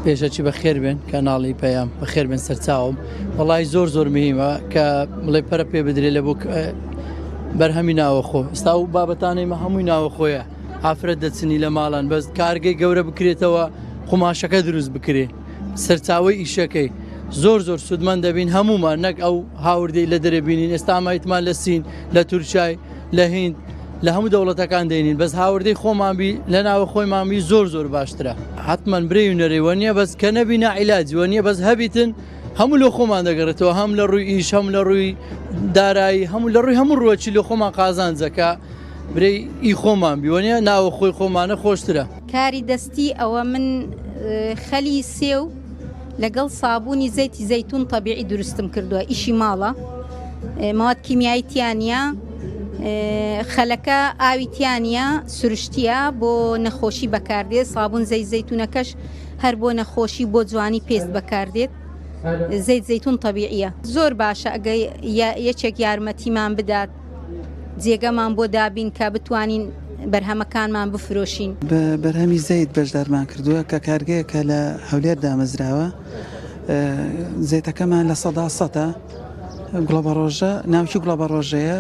پێشەچی بەخێر بێن کەناڵی پەیام بەخێر بن سەرچاوم وەڵی زۆر مهمە کە بڵێ پەرە پێ بدرێ لە بۆ بەرهەمی ناوەخۆ ئێستا و بابەتانەیمە هەمووی ناوەخۆیە ئافرەت دەچنی لە ماڵان بەس کارگەی گەورە بکرێتەوە قوماشەکە دروست بکرێ سەرچاوی ئیشەکەی زۆر سوودمان دەبین هەمومان نەک ئەو هاوردەی لە دەرەبینین ئێستا ئامایتمان لە سین لە تورکای لە هیند لە هەموو دەوڵەتەکان دێنین بەس هاوردەی خۆمانبی لە ناوە خۆیمانبی زۆر باشترە حتمما برێ و نەرەوە نییە بەس کە نەبیە عیلاجیوە نییە بەس هەبیتن هەموو لە خۆمان دەگەڕێتەوە هەم لە ڕووی ئیش هەم لە ڕووی دارایی هەموو لە ڕووی هەموو ڕۆچی لە خۆمان قازانجەکە برێ ئی خۆمان بیوەنیە ناوە خۆی خۆمانە خۆشترە کاری دەستی ئەوە من خەلی سێو لەگەڵ سابوونی زەیتی زەیتون تەبیعی دروستم کردووە ئیشی ماڵە مواد کیمیاییتیانە خەلەکە ئاویتیانە سروشتیە بۆ نەخۆشی بەکاردێت سابوون زەیت زەیتونەکەش هەر بۆ نەخۆشی بۆ جوانی پێست بەکاردێت زەیت زەیتون تەبیعیە زۆر باشە ئەگەر یەکێک یارمەتیمان بدات جێگەمان بۆ دابین کە بتوانین بەرهەمەکانمان بفرۆشین بەرهەمی زەیت بەشدارمان کردووە کە کارگەیەکە لە هەولێر دامەزراوە زەیتەکەمان لە 100% گڵۆبە ڕۆژە ناوکی گڵۆبە ڕۆژەیە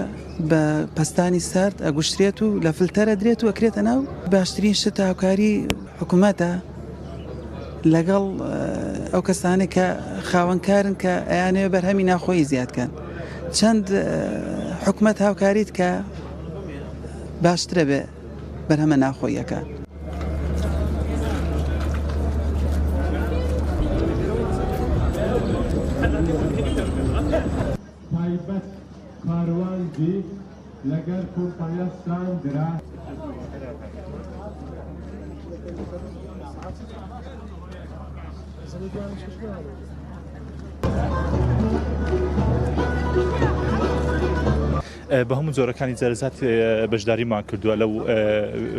بە پەستانی سرد ئەگوشترێت و لە فلتەرە درێت و ئەکرێتە ناو باشترین شت هاوکاری حکوومەتە لەگەڵ ئەو کەسانی کە خاوەنکارن کە ئەیانەوە بەرهەمی ناخۆی زیادکەن چەند حکوومەت هاوکاریت کە باشترە بێ بەرهەمە ناخۆیەکە تایبەت کاروانجی لەگەر کۆمپانیاستان درا بە هەموو جۆرەکانی جەرزات بەشداریمان کردووە لەو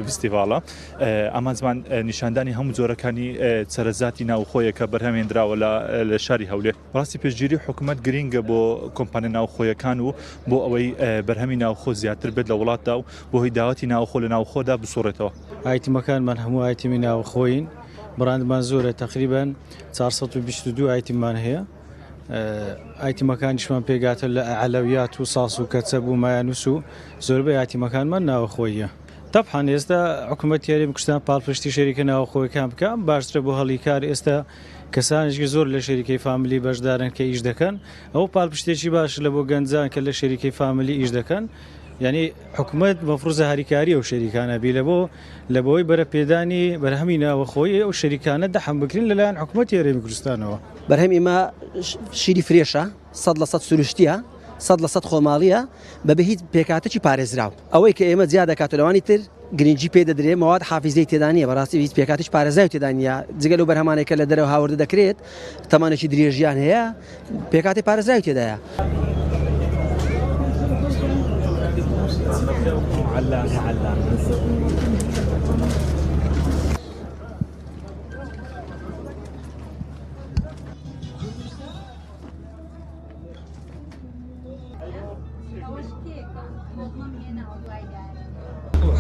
فستیڤاڵە ئەمان زمان نیشاندانی هەموو جۆرەکانی چەرەزاتی ناوخۆیە کە بەرهەمێنراوە لە شاری هەولێر ڕاستی پێشگیری حکوومەت گرینگە بۆ کۆمپانیا ناوخۆیەکان و بۆ ئەوەی بەرهەمی ناوخۆ زیاتر بێت لە وڵاتدا و بۆ هۆی داواتی ناوخۆ لە ناوخۆدا بسوڕێتەوە ئایتیمەکانمان هەموو ئایتیمی ناوخۆین بڕاندمان زۆرە تقریبان 422 ئایتیممان هەیە ئایتیمەکانیشمان پێگاتە لە ئەعلەویات و ساس و کەچەب و مایانوس و زۆربەی ئایتیمەکانمان ناوەخۆیە تەبحان ئێستا حکوومەت یاری بکوشتان پاڵپشتی شەریکە ناوەخۆیەکان بکەم باشترە بۆ هەڵی کار ئێستا کەسانێکی زۆر لە شەریکەی فامیلی بەشدارن کە ئیش دەکەن ئەو پاڵپشتێکی باش لە بۆ گەنجان کە لە شەریکەی فامیلی ئیش دەکەن یعنی حکوومەت مەفروزە هەریکاری ئەو شەریکانە بی لە بۆی بەرە پێدانی بەرهەمی ناوەخۆی ئەو شەریکانە دەحەم بکرین لەلایەن حکوومەت هێرێمی کوردستانەوە بەرهەمی ئێمە شیری فرێشە 100% سروشتیە 100% خۆماڵیە بەبێ هیچ پێکاتێکی پارێزراو ئەوەی کە ئێمە زیاد دەکاتەوەوانی تر گرنگجی پێ دەدرێت مواد حافیزەی تێدانە بەڕاستی هیچ پێکاتێک پارێزای تێدانە جگەل و بەرهەمانێکە لە دەرەوە هاوردە دەکرێت تەمانێکی درێژیان هەیە پێکاتی پارێزراوی تێدایە